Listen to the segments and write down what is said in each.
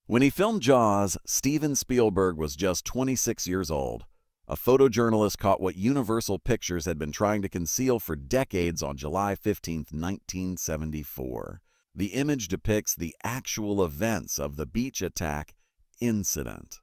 When he filmed Jaws, Steven Spielberg was just 26 years old. A photojournalist caught what Universal Pictures had been trying to conceal for decades on July 15, 1974. The image depicts the actual events of the beach attack incident.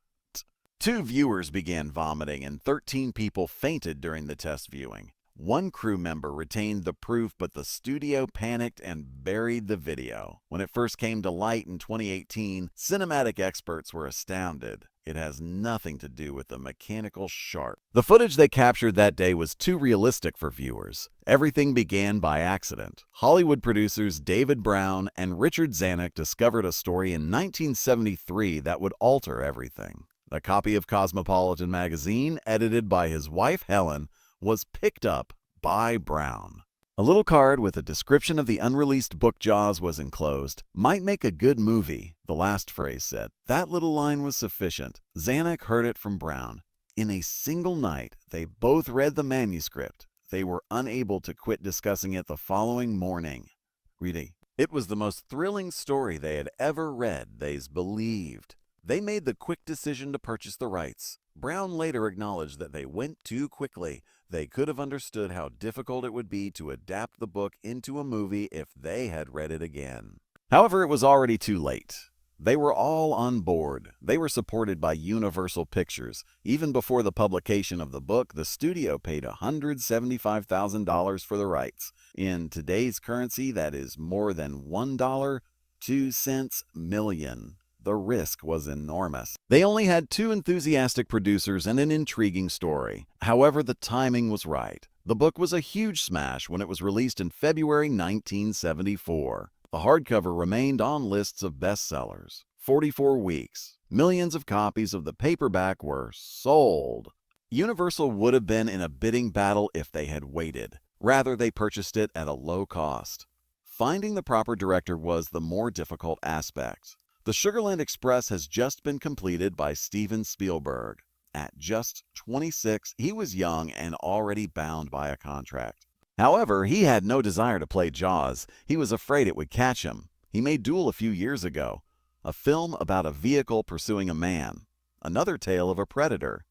Two viewers began vomiting and 13 people fainted during the test viewing. One crew member retained the proof, but the studio panicked and buried the video. When it first came to light in 2018, cinematic experts were astounded. It has nothing to do with the mechanical shark. The footage they captured that day was too realistic for viewers. Everything began by accident. Hollywood producers David Brown and Richard Zanuck discovered a story in 1973 that would alter everything. A copy of Cosmopolitan magazine, edited by his wife Helen, was picked up by Brown. A little card with a description of the unreleased book Jaws was enclosed. "Might make a good movie," the last phrase said. That little line was sufficient. Zanuck heard it from Brown. In a single night, they both read the manuscript. They were unable to quit discussing it the following morning. Reading. It was the most thrilling story they had ever read, they believed. They made the quick decision to purchase the rights. Brown later acknowledged that they went too quickly. They could have understood how difficult it would be to adapt the book into a movie if they had read it again. However, it was already too late. They were all on board. They were supported by Universal Pictures. Even before the publication of the book, the studio paid $175,000 for the rights. In today's currency, that is more than $1.02 million. The risk was enormous. They only had two enthusiastic producers and an intriguing story. However, the timing was right. The book was a huge smash when it was released in February 1974. The hardcover remained on lists of bestsellers. 44 weeks. Millions of copies of the paperback were sold. Universal would have been in a bidding battle if they had waited. Rather, they purchased it at a low cost. Finding the proper director was the more difficult aspect. The Sugarland Express has just been completed by Steven Spielberg. At just 26, he was young and already bound by a contract. However, he had no desire to play Jaws. He was afraid it would catch him. He made Duel a few years ago, a film about a vehicle pursuing a man, another tale of a predator.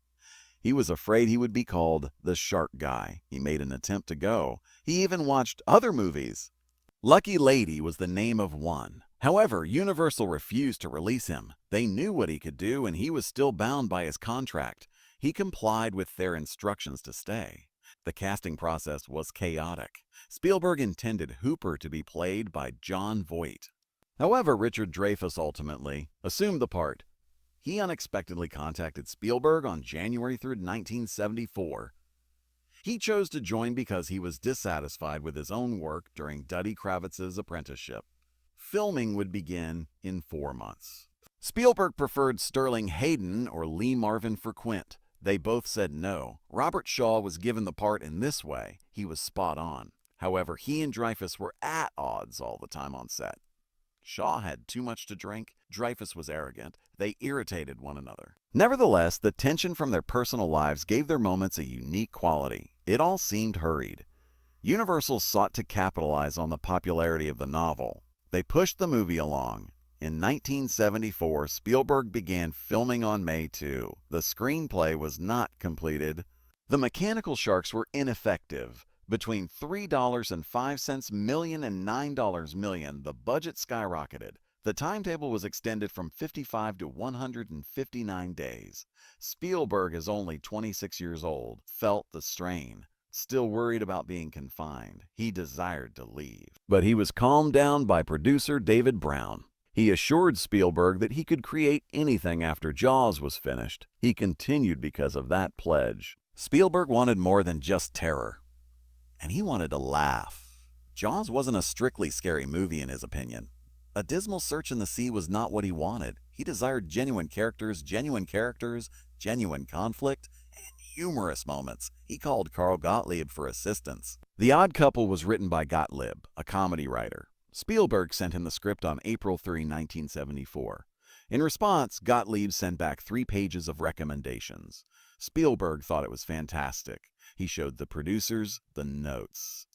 He was afraid he would be called the Shark Guy. He made an attempt to go. He even watched other movies. Lucky Lady was the name of one. However, Universal refused to release him. They knew what he could do, and he was still bound by his contract. He complied with their instructions to stay. The casting process was chaotic. Spielberg intended Hooper to be played by Jon Voight. However, Richard Dreyfuss ultimately assumed the part. He unexpectedly contacted Spielberg on January 3, 1974. He chose to join because he was dissatisfied with his own work during Duddy Kravitz's apprenticeship. Filming would begin in 4 months. Spielberg preferred Sterling Hayden or Lee Marvin for Quint. They both said no. Robert Shaw was given the part in this way. He was spot on. However, he and Dreyfuss were at odds all the time on set. Shaw had too much to drink. Dreyfuss was arrogant. They irritated one another. Nevertheless, the tension from their personal lives gave their moments a unique quality. It all seemed hurried. Universal sought to capitalize on the popularity of the novel. They pushed the movie along. In 1974, Spielberg began filming on May 2. The screenplay was not completed. The mechanical sharks were ineffective. Between $3.05 million and $9 million, the budget skyrocketed. The timetable was extended from 55 to 159 days. Spielberg, is only 26 years old, felt the strain. Still worried about being confined, he desired to leave. But he was calmed down by producer David Brown. He assured Spielberg that he could create anything after Jaws was finished. He continued because of that pledge. Spielberg wanted more than just terror, and he wanted to laugh. Jaws wasn't a strictly scary movie in his opinion. A dismal search in the sea was not what he wanted. He desired genuine characters, genuine conflict, humorous moments. He called Carl Gottlieb for assistance. The Odd Couple was written by Gottlieb, a comedy writer. Spielberg sent him the script on April 3, 1974. In response, Gottlieb sent back 3 pages of recommendations. Spielberg thought it was fantastic. He showed the producers the notes.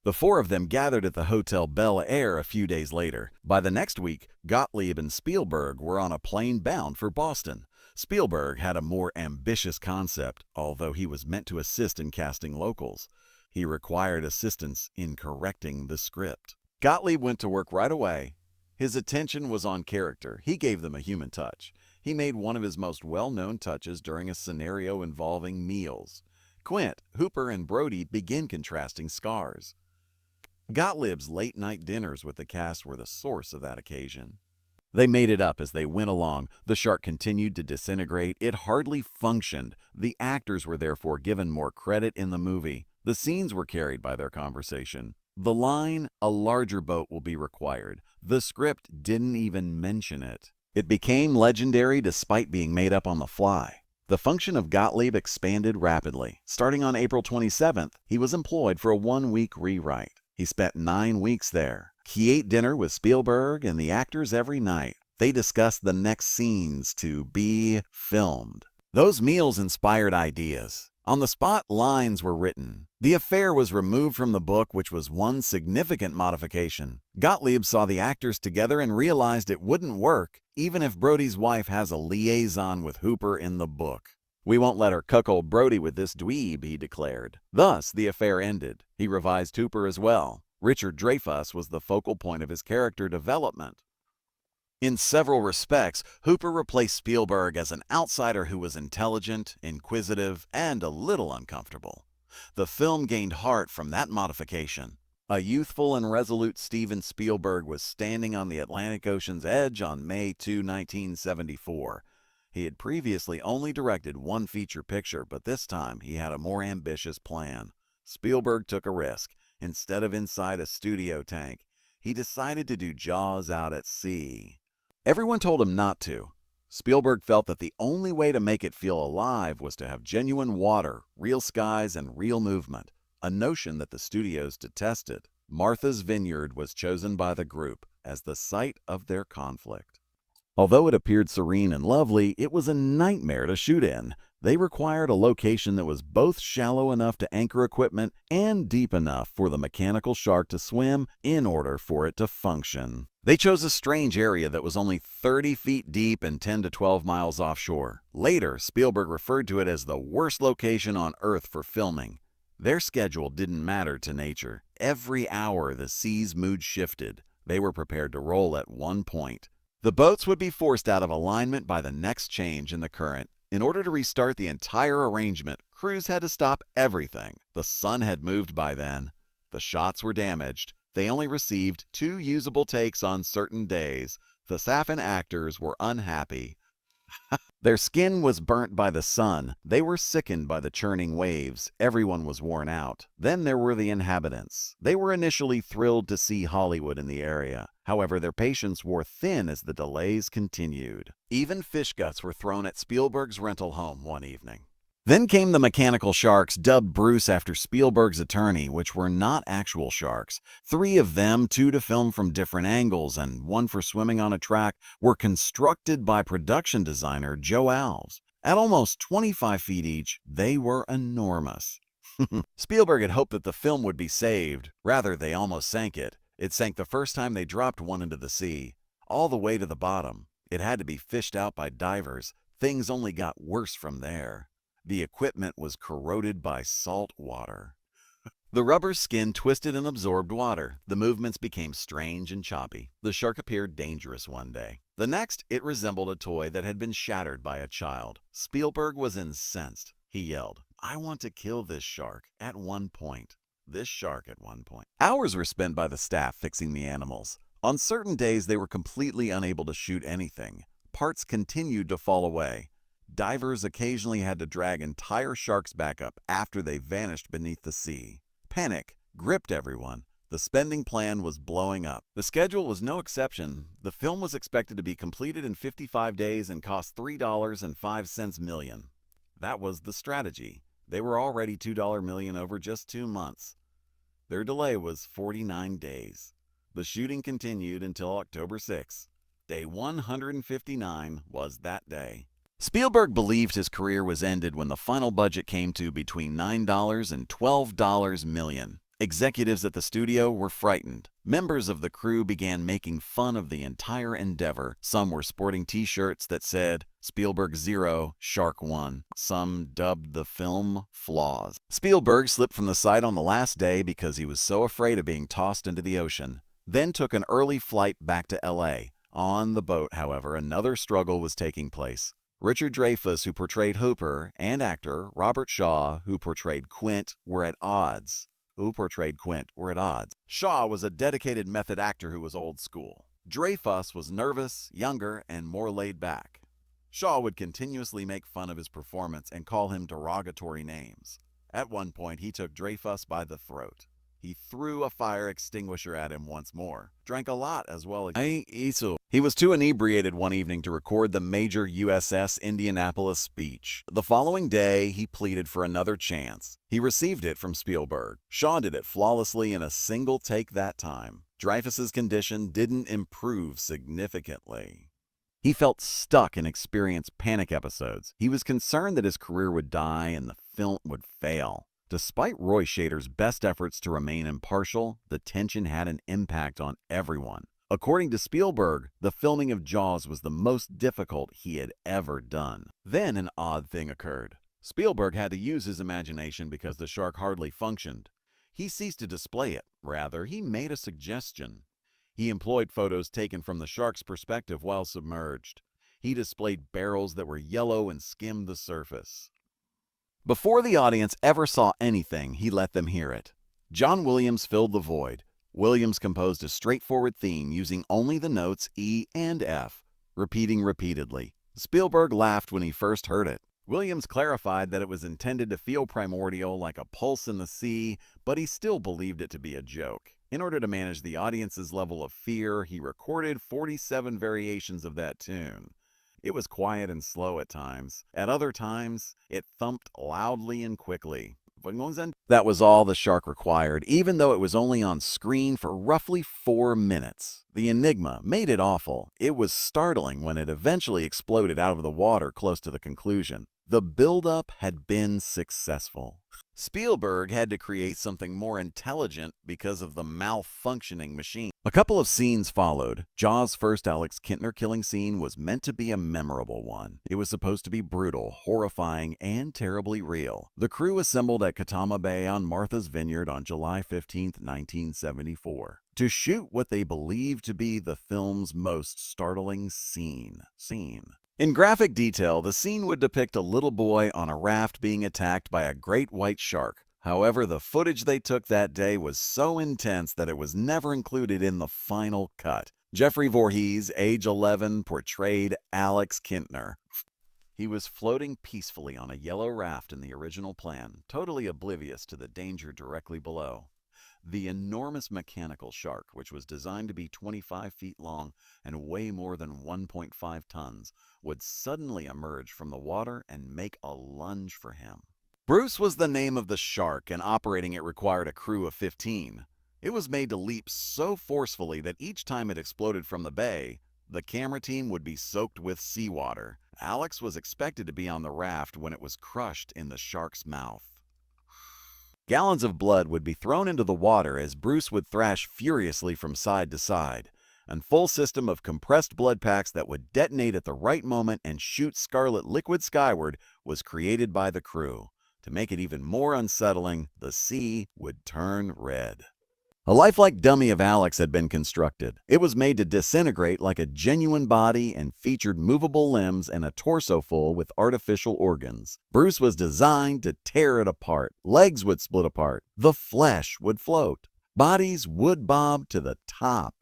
The four of them gathered at the Hotel Bel Air a few days later. By the next week, Gottlieb and Spielberg were on a plane bound for Boston. Spielberg had a more ambitious concept, although he was meant to assist in casting locals. He required assistance in correcting the script. Gottlieb went to work right away. His attention was on character. He gave them a human touch. He made one of his most well-known touches during a scenario involving meals. Quint, Hooper, and Brody begin contrasting scars. Gottlieb's late-night dinners with the cast were the source of that occasion. They made it up as they went along. The shark continued to disintegrate. It hardly functioned. The actors were therefore given more credit in the movie. The scenes were carried by their conversation. The line, "a larger boat will be required," the script didn't even mention it. It became legendary despite being made up on the fly. The function of Gottlieb expanded rapidly. Starting on April 27th, he was employed for a one-week rewrite. He spent 9 weeks there. He ate dinner with Spielberg and the actors every night. They discussed the next scenes to be filmed. Those meals inspired ideas. On the spot, lines were written. The affair was removed from the book, which was one significant modification. Gottlieb saw the actors together and realized it wouldn't work, even if Brody's wife has a liaison with Hooper in the book. "We won't let her cuckold Brody with this dweeb," he declared. Thus, the affair ended. He revised Hooper as well. Richard Dreyfuss was the focal point of his character development. In several respects, Hooper replaced Spielberg as an outsider who was intelligent, inquisitive, and a little uncomfortable. The film gained heart from that modification. A youthful and resolute Steven Spielberg was standing on the Atlantic Ocean's edge on May 2, 1974. He had previously only directed one feature picture, but this time he had a more ambitious plan. Spielberg took a risk. Instead of inside a studio tank, he decided to do Jaws out at sea. Everyone told him not to. Spielberg felt that the only way to make it feel alive was to have genuine water, real skies, and real movement, a notion that the studios detested. Martha's Vineyard was chosen by the group as the site of their conflict. Although it appeared serene and lovely, it was a nightmare to shoot in. They required a location that was both shallow enough to anchor equipment and deep enough for the mechanical shark to swim in order for it to function. They chose a strange area that was only 30 feet deep and 10 to 12 miles offshore. Later, Spielberg referred to it as the worst location on Earth for filming. Their schedule didn't matter to nature. Every hour, the sea's mood shifted. They were prepared to roll at one point. The boats would be forced out of alignment by the next change in the current. In order to restart the entire arrangement, crews had to stop everything. The sun had moved by then. The shots were damaged. They only received 2 usable takes on certain days. The staff and actors were unhappy. Their skin was burnt by the sun. They were sickened by the churning waves. Everyone was worn out. Then there were the inhabitants. They were initially thrilled to see Hollywood in the area. However, their patience wore thin as the delays continued. Even fish guts were thrown at Spielberg's rental home one evening. Then came the mechanical sharks, dubbed Bruce after Spielberg's attorney, which were not actual sharks. 3 of them, 2 to film from different angles and 1 for swimming on a track, were constructed by production designer Joe Alves. At almost 25 feet each, they were enormous. Spielberg had hoped that the film would be saved. Rather, they almost sank it. It sank the first time they dropped one into the sea, all the way to the bottom. It had to be fished out by divers. Things only got worse from there. The equipment was corroded by salt water. The rubber skin twisted and absorbed water. The movements became strange and choppy. The shark appeared dangerous one day. The next, it resembled a toy that had been shattered by a child. Spielberg was incensed. He yelled, "I want to kill this shark at one point." This shark at one point. Hours were spent by the staff fixing the animals. On certain days, they were completely unable to shoot anything. Parts continued to fall away. Divers occasionally had to drag entire sharks back up after they vanished beneath the sea. Panic gripped everyone. The spending plan was blowing up. The schedule was no exception. The film was expected to be completed in 55 days and cost $3.05 million. That was the strategy. They were already $2 million over just 2 months. Their delay was 49 days. The shooting continued until October 6. Day 159 was that day. Spielberg believed his career was ended when the final budget came to between $9 and $12 million. Executives at the studio were frightened. Members of the crew began making fun of the entire endeavor. Some were sporting t-shirts that said, Spielberg 0, Shark 1. Some dubbed the film flaws. Spielberg slipped from the site on the last day because he was so afraid of being tossed into the ocean, then took an early flight back to LA. On the boat, however, another struggle was taking place. Richard Dreyfuss, who portrayed Hooper, and actor Robert Shaw, who portrayed Quint, were at odds. Shaw was a dedicated method actor who was old school. Dreyfuss was nervous, younger, and more laid back. Shaw would continuously make fun of his performance and call him derogatory names. At one point, he took Dreyfuss by the throat. He threw a fire extinguisher at him once more. Drank a lot as well. He was too inebriated one evening to record the major USS Indianapolis speech. The following day, he pleaded for another chance. He received it from Spielberg. Shaw did it flawlessly in a single take that time. Dreyfuss's condition didn't improve significantly. He felt stuck and experienced panic episodes. He was concerned that his career would die and the film would fail. Despite Roy Scheider's best efforts to remain impartial, the tension had an impact on everyone. According to Spielberg, the filming of Jaws was the most difficult he had ever done. Then an odd thing occurred. Spielberg had to use his imagination because the shark hardly functioned. He ceased to display it. Rather, he made a suggestion. He employed photos taken from the shark's perspective while submerged. He displayed barrels that were yellow and skimmed the surface. Before the audience ever saw anything, he let them hear it. John Williams filled the void. Williams composed a straightforward theme using only the notes E and F, repeating repeatedly. Spielberg laughed when he first heard it. Williams clarified that it was intended to feel primordial like a pulse in the sea, but he still believed it to be a joke. In order to manage the audience's level of fear, he recorded 47 variations of that tune. It was quiet and slow at times. At other times, it thumped loudly and quickly. That was all the shark required, even though it was only on screen for roughly 4 minutes. The enigma made it awful. It was startling when it eventually exploded out of the water close to the conclusion. The buildup had been successful. Spielberg had to create something more intelligent because of the malfunctioning machine. A couple of scenes followed. Jaws' first Alex Kintner killing scene was meant to be a memorable one. It was supposed to be brutal, horrifying, and terribly real. The crew assembled at Katama Bay on Martha's Vineyard on July 15, 1974, to shoot what they believed to be the film's most startling scene. In graphic detail, the scene would depict a little boy on a raft being attacked by a great white shark. However, the footage they took that day was so intense that it was never included in the final cut. Jeffrey Voorhees, age 11, portrayed Alex Kintner. He was floating peacefully on a yellow raft in the original plan, totally oblivious to the danger directly below. The enormous mechanical shark, which was designed to be 25 feet long and weigh more than 1.5 tons, would suddenly emerge from the water and make a lunge for him. Bruce was the name of the shark, and operating it required a crew of 15. It was made to leap so forcefully that each time it exploded from the bay, the camera team would be soaked with seawater. Alex was expected to be on the raft when it was crushed in the shark's mouth. Gallons of blood would be thrown into the water as Bruce would thrash furiously from side to side. A full system of compressed blood packs that would detonate at the right moment and shoot scarlet liquid skyward was created by the crew. To make it even more unsettling, the sea would turn red. A lifelike dummy of Alex had been constructed. It was made to disintegrate like a genuine body and featured movable limbs and a torso full with artificial organs. Bruce was designed to tear it apart. Legs would split apart. The flesh would float. Bodies would bob to the top.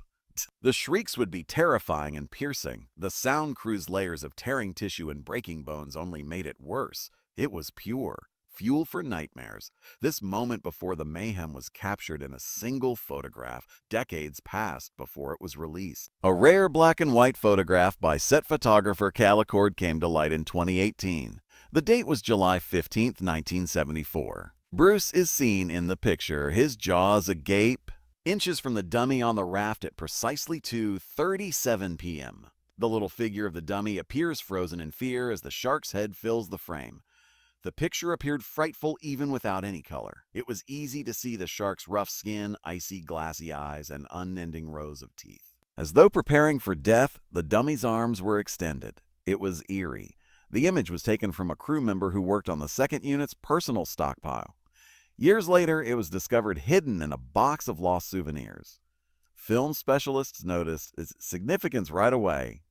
The shrieks would be terrifying and piercing. The sound crew's layers of tearing tissue and breaking bones only made it worse. It was pure. Fuel for nightmares. This moment before the mayhem was captured in a single photograph, decades passed before it was released. A rare black and white photograph by set photographer Calicord came to light in 2018. The date was July 15, 1974. Bruce is seen in the picture, his jaws agape, inches from the dummy on the raft at precisely 2:37 p.m. The little figure of the dummy appears frozen in fear as the shark's head fills the frame. The picture appeared frightful even without any color. It was easy to see the shark's rough skin, icy, glassy eyes, and unending rows of teeth. As though preparing for death, the dummy's arms were extended. It was eerie. The image was taken from a crew member who worked on the second unit's personal stockpile. Years later, it was discovered hidden in a box of lost souvenirs. Film specialists noticed its significance right away.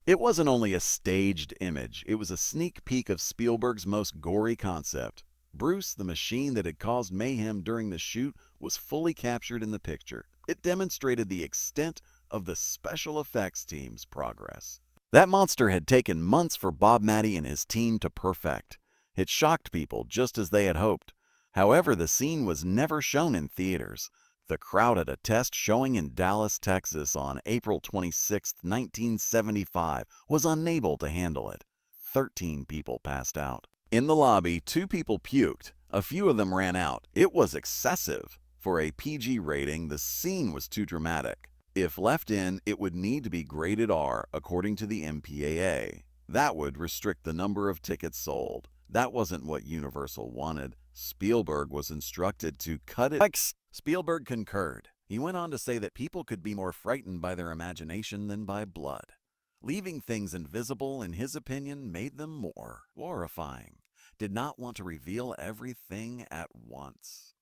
It wasn't only a staged image, it was a sneak peek of Spielberg's most gory concept. Bruce, the machine that had caused mayhem during the shoot, was fully captured in the picture. It demonstrated the extent of the special effects team's progress. That monster had taken months for Bob Matty and his team to perfect. It shocked people just as they had hoped. However, the scene was never shown in theaters. The crowd at a test showing in Dallas, Texas on April 26, 1975 was unable to handle it. 13 people passed out. In the lobby, 2 people puked. A few of them ran out. It was excessive. For a PG rating, the scene was too dramatic. If left in, it would need to be graded R according to the MPAA. That would restrict the number of tickets sold. That wasn't what Universal wanted. Spielberg was instructed to cut it. Spielberg concurred. He went on to say that people could be more frightened by their imagination than by blood. Leaving things invisible, in his opinion, made them more horrifying. Did not want to reveal everything at once.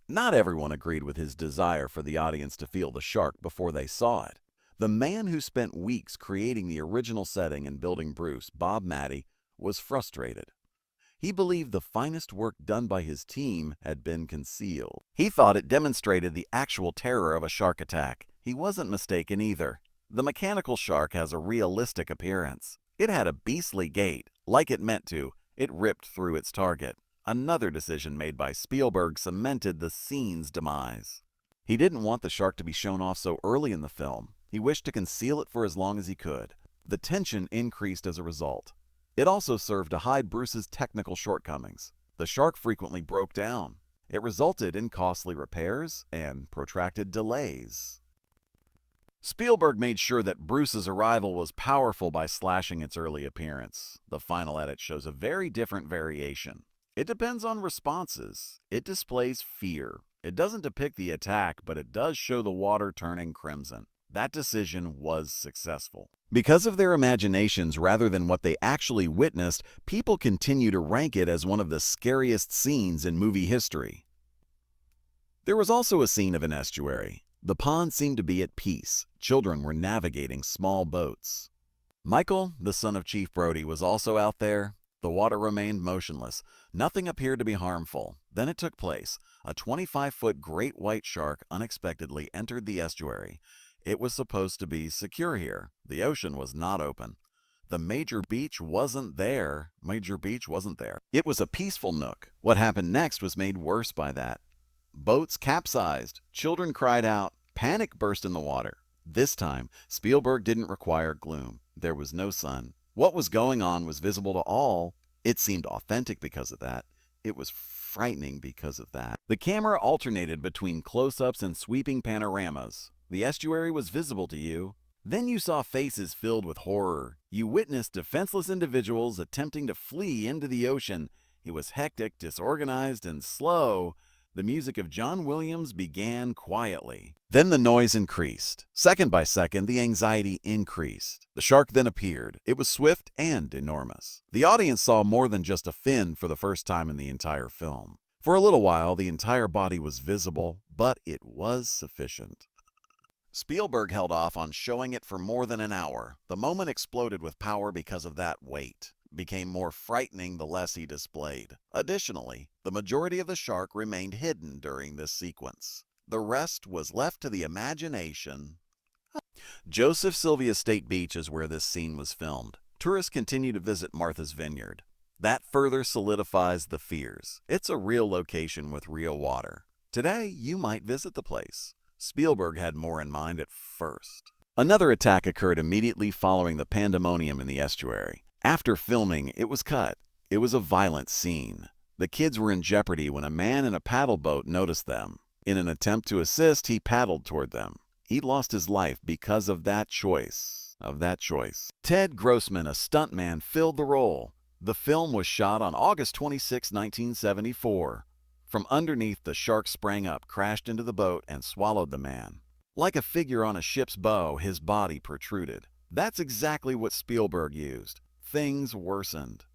Not everyone agreed with his desire for the audience to feel the shark before they saw it. The man who spent weeks creating the original setting and building Bruce, Bob Matty, was frustrated. He believed the finest work done by his team had been concealed. He thought it demonstrated the actual terror of a shark attack. He wasn't mistaken either. The mechanical shark has a realistic appearance. It had a beastly gait. Like it meant to, it ripped through its target. Another decision made by Spielberg cemented the scene's demise. He didn't want the shark to be shown off so early in the film. He wished to conceal it for as long as he could. The tension increased as a result. It also served to hide Bruce's technical shortcomings. The shark frequently broke down. It resulted in costly repairs and protracted delays. Spielberg made sure that Bruce's arrival was powerful by slashing its early appearance. The final edit shows a very different variation. It depends on responses. It displays fear. It doesn't depict the attack, but it does show the water turning crimson. That decision was successful. Because of their imaginations rather than what they actually witnessed, people continue to rank it as one of the scariest scenes in movie history. There was also a scene of an estuary. The pond seemed to be at peace. Children were navigating small boats. Michael, the son of Chief Brody, was also out there. The water remained motionless. Nothing appeared to be harmful. Then it took place. A 25-foot great white shark unexpectedly entered the estuary. It was supposed to be secure here. The ocean was not open. The major beach wasn't there. It was a peaceful nook. What happened next was made worse by that. Boats capsized. Children cried out. Panic burst in the water. This time, Spielberg didn't require gloom. There was no sun. What was going on was visible to all. It seemed authentic because of that. It was frightening because of that. The camera alternated between close-ups and sweeping panoramas. The estuary was visible to you. Then you saw faces filled with horror. You witnessed defenseless individuals attempting to flee into the ocean. It was hectic, disorganized, and slow. The music of John Williams began quietly. Then the noise increased. Second by second, the anxiety increased. The shark then appeared. It was swift and enormous. The audience saw more than just a fin for the first time in the entire film. For a little while, the entire body was visible, but it was sufficient. Spielberg held off on showing it for more than an hour. The moment exploded with power because of that weight. Became more frightening the less he displayed. Additionally, the majority of the shark remained hidden during this sequence. The rest was left to the imagination. Joseph Sylvia State Beach is where this scene was filmed. Tourists continue to visit Martha's Vineyard. That further solidifies the fears. It's a real location with real water. Today, you might visit the place. Spielberg had more in mind at first. Another attack occurred immediately following the pandemonium in the estuary. After filming, it was cut. It was a violent scene. The kids were in jeopardy when a man in a paddle boat noticed them. In an attempt to assist, he paddled toward them. He lost his life because of that choice. Ted Grossman, a stuntman, filled the role. The film was shot on August 26, 1974. From underneath, the shark sprang up, crashed into the boat, and swallowed the man. Like a figure on a ship's bow, his body protruded. That's exactly what Spielberg used. Things worsened.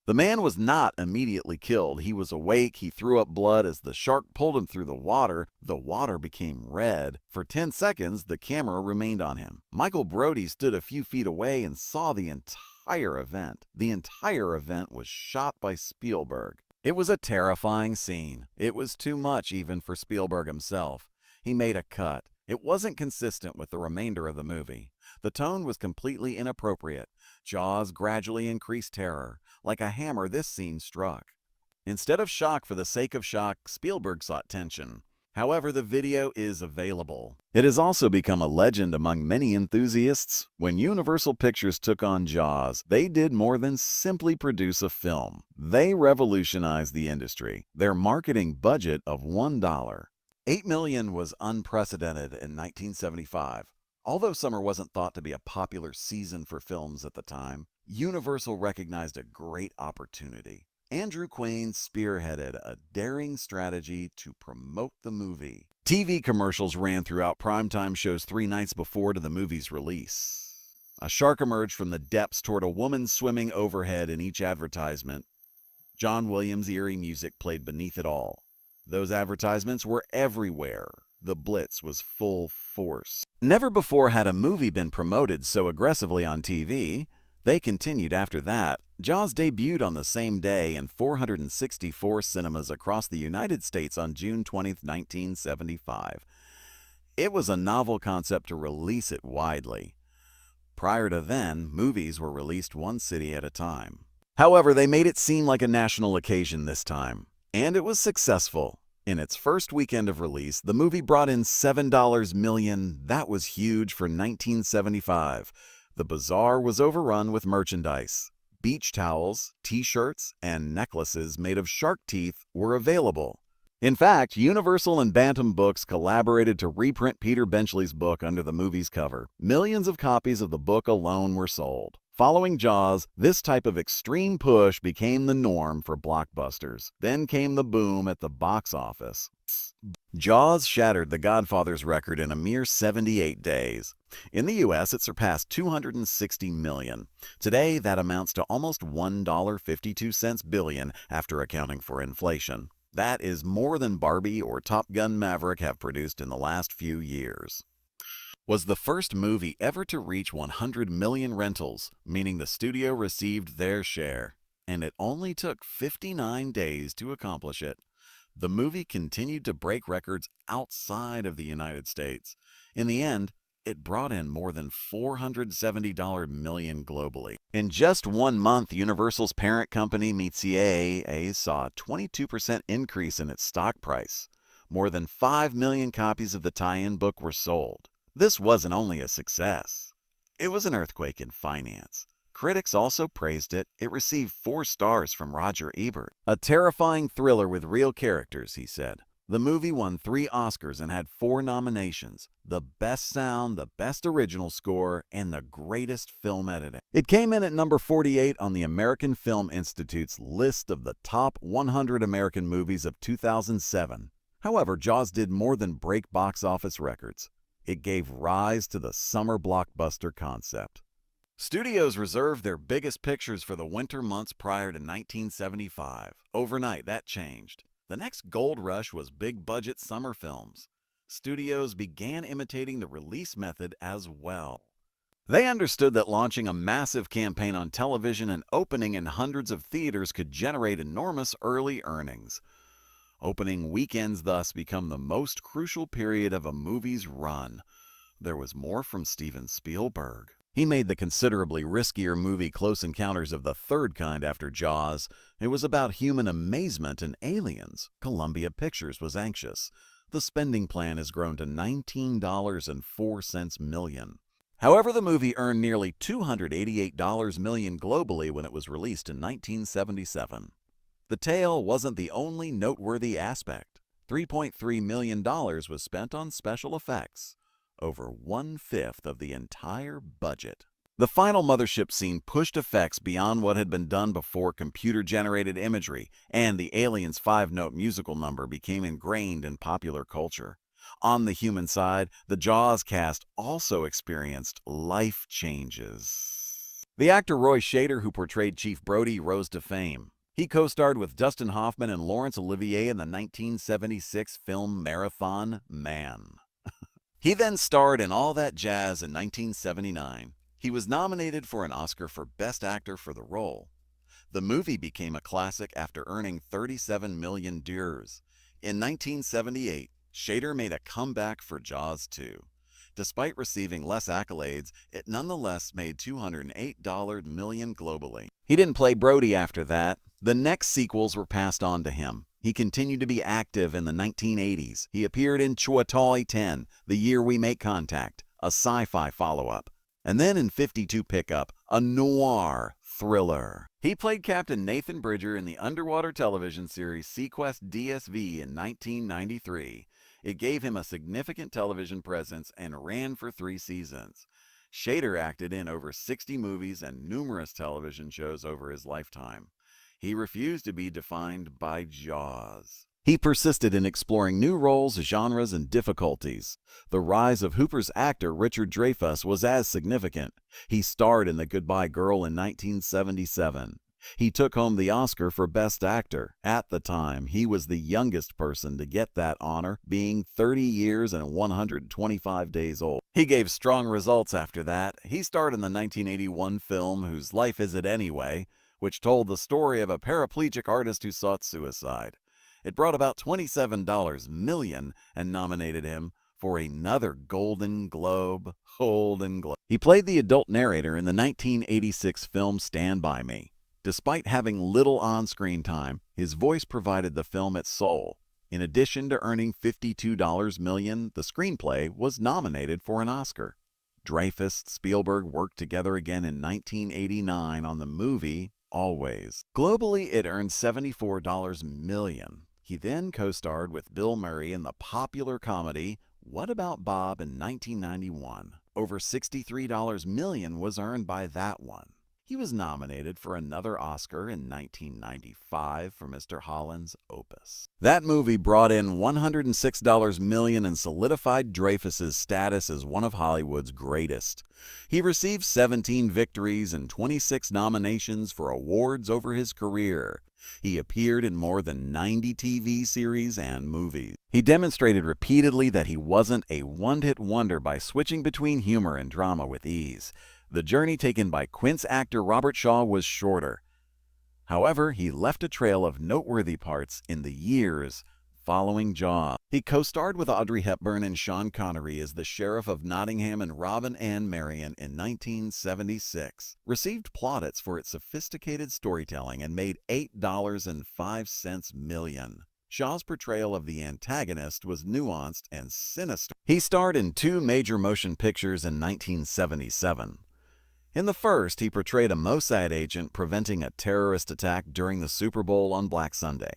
The man was not immediately killed. He was awake. He threw up blood as the shark pulled him through the water. The water became red. For 10 seconds, the camera remained on him. Michael Brody stood a few feet away and saw the entire event. The entire event was shot by Spielberg. It was a terrifying scene. It was too much even for Spielberg himself. He made a cut. It wasn't consistent with the remainder of the movie. The tone was completely inappropriate. Jaws gradually increased terror. Like a hammer, this scene struck. Instead of shock for the sake of shock, Spielberg sought tension. However, the video is available. It has also become a legend among many enthusiasts. When Universal Pictures took on Jaws, they did more than simply produce a film. They revolutionized the industry. Their marketing budget of $1. $8 million was unprecedented in 1975. Although summer wasn't thought to be a popular season for films at the time, Universal recognized a great opportunity. Andrew Quain spearheaded a daring strategy to promote the movie. TV commercials ran throughout primetime shows 3 nights before to the movie's release. A shark emerged from the depths toward a woman swimming overhead in each advertisement. John Williams' eerie music played beneath it all. Those advertisements were everywhere. The blitz was full force. Never before had a movie been promoted so aggressively on TV. They continued after that. Jaws debuted on the same day in 464 cinemas across the United States on June 20, 1975. It was a novel concept to release it widely. Prior to then, movies were released one city at a time. However, they made it seem like a national occasion this time, and it was successful. In its first weekend of release, the movie brought in $7 million. That was huge for 1975. The bazaar was overrun with merchandise. Beach towels, t-shirts, and necklaces made of shark teeth were available. In fact, Universal and Bantam Books collaborated to reprint Peter Benchley's book under the movie's cover. Millions of copies of the book alone were sold. Following Jaws, this type of extreme push became the norm for blockbusters. Then came the boom at the box office. Jaws shattered The Godfather's record in a mere 78 days. In the U.S., it surpassed $260 million. Today, that amounts to almost $1.52 billion after accounting for inflation. That is more than Barbie or Top Gun Maverick have produced in the last few years. Was the first movie ever to reach 100 million rentals, meaning the studio received their share. And it only took 59 days to accomplish it. The movie continued to break records outside of the United States. In the end, it brought in more than $470 million globally. In just 1 month, Universal's parent company Mitsui saw a 22% increase in its stock price. More than 5 million copies of the tie-in book were sold. This wasn't only a success. It was an earthquake in finance. Critics also praised it. It received 4 stars from Roger Ebert. A terrifying thriller with real characters, he said. The movie won 3 Oscars and had 4 nominations: the best sound, the best original score, and the greatest film editing. It came in at number 48 on the American Film Institute's list of the top 100 American movies of 2007. However, Jaws did more than break box office records. It gave rise to the summer blockbuster concept. Studios reserved their biggest pictures for the winter months prior to 1975. Overnight, that changed. The next gold rush was big-budget summer films. Studios began imitating the release method as well. They understood that launching a massive campaign on television and opening in hundreds of theaters could generate enormous early earnings. Opening weekends thus become the most crucial period of a movie's run. There was more from Steven Spielberg. He made the considerably riskier movie Close Encounters of the Third Kind after Jaws. It was about human amazement and aliens. Columbia Pictures was anxious. The spending plan has grown to $19.04 million. However, the movie earned nearly $288 million globally when it was released in 1977. The tale wasn't the only noteworthy aspect. $3.3 million was spent on special effects, over 1/5 of the entire budget. The final mothership scene pushed effects beyond what had been done before. Computer-generated imagery and the Aliens' five-note musical number became ingrained in popular culture. On the human side, the Jaws cast also experienced life changes. The actor Roy Scheider, who portrayed Chief Brody, rose to fame. He co-starred with Dustin Hoffman and Laurence Olivier in the 1976 film Marathon Man. He then starred in All That Jazz in 1979. He was nominated for an Oscar for Best Actor for the role. The movie became a classic after earning 37 million $. In 1978, Scheider made a comeback for Jaws 2. Despite receiving less accolades, it nonetheless made $208 million globally. He didn't play Brody after that. The next sequels were passed on to him. He continued to be active in the 1980s. He appeared in Chuatali 10, The Year We Make Contact, a sci-fi follow-up. And then in 52 Pickup, a noir thriller. He played Captain Nathan Bridger in the underwater television series Sequest DSV in 1993. It gave him a significant television presence and ran for 3 seasons. Scheider acted in over 60 movies and numerous television shows over his lifetime. He refused to be defined by Jaws. He persisted in exploring new roles, genres, and difficulties. The rise of Hooper's actor Richard Dreyfuss was as significant. He starred in The Goodbye Girl in 1977. He took home the Oscar for Best Actor. At the time, he was the youngest person to get that honor, being 30 years and 125 days old. He gave strong results after that. He starred in the 1981 film Whose Life Is It Anyway?, which told the story of a paraplegic artist who sought suicide. It brought about $27 million and nominated him for another Golden Globe. He played the adult narrator in the 1986 film Stand By Me. Despite having little on-screen time, his voice provided the film its soul. In addition to earning $52 million, the screenplay was nominated for an Oscar. Dreyfuss and Spielberg worked together again in 1989 on the movie Always. Globally, it earned $74 million. He then co-starred with Bill Murray in the popular comedy What About Bob in 1991. Over $63 million was earned by that one. He was nominated for another Oscar in 1995 for Mr. Holland's Opus. That movie brought in $106 million and solidified Dreyfuss's status as one of Hollywood's greatest. He received 17 victories and 26 nominations for awards over his career. He appeared in more than 90 TV series and movies. He demonstrated repeatedly that he wasn't a one-hit wonder by switching between humor and drama with ease. The journey taken by Quint's actor Robert Shaw was shorter. However, he left a trail of noteworthy parts in the years following Jaws. He co-starred with Audrey Hepburn and Sean Connery as the Sheriff of Nottingham and Robin Ann Marion in 1976, received plaudits for its sophisticated storytelling, and made $8.05 million. Shaw's portrayal of the antagonist was nuanced and sinister. He starred in 2 major motion pictures in 1977. In the first, he portrayed a Mossad agent preventing a terrorist attack during the Super Bowl on Black Sunday.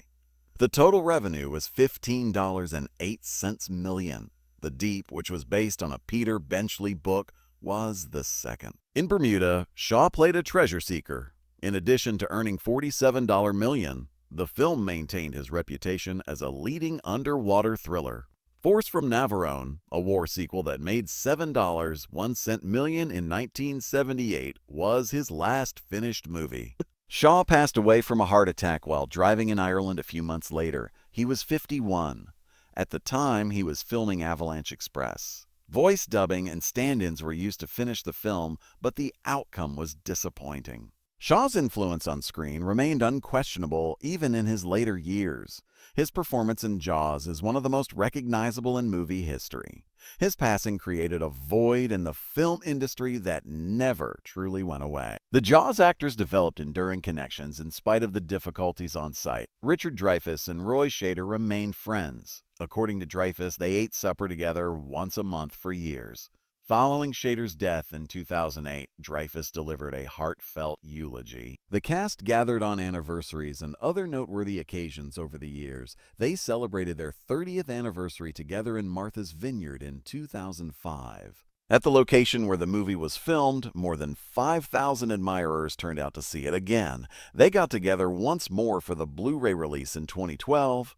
The total revenue was $15.08 million. The Deep, which was based on a Peter Benchley book, was the second. In Bermuda, Shaw played a treasure seeker. In addition to earning $47 million, the film maintained his reputation as a leading underwater thriller. Force from Navarone, a war sequel that made $7.01 million in 1978, was his last finished movie. Shaw passed away from a heart attack while driving in Ireland a few months later. He was 51. At the time, he was filming Avalanche Express. Voice dubbing and stand-ins were used to finish the film, but the outcome was disappointing. Shaw's influence on screen remained unquestionable even in his later years. His performance in Jaws is one of the most recognizable in movie history. His passing created a void in the film industry that never truly went away. The Jaws actors developed enduring connections in spite of the difficulties on site. Richard Dreyfuss and Roy Scheider remained friends. According to Dreyfuss, they ate supper together once a month for years. Following Scheider's death in 2008, Dreyfuss delivered a heartfelt eulogy. The cast gathered on anniversaries and other noteworthy occasions over the years. They celebrated their 30th anniversary together in Martha's Vineyard in 2005. At the location where the movie was filmed, more than 5,000 admirers turned out to see it again. They got together once more for the Blu-ray release in 2012.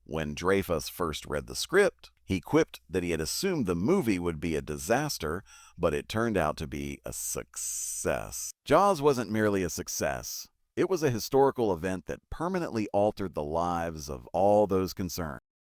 When Dreyfuss first read the script, he quipped that he had assumed the movie would be a disaster, but it turned out to be a success. Jaws wasn't merely a success. It was a historical event that permanently altered the lives of all those concerned.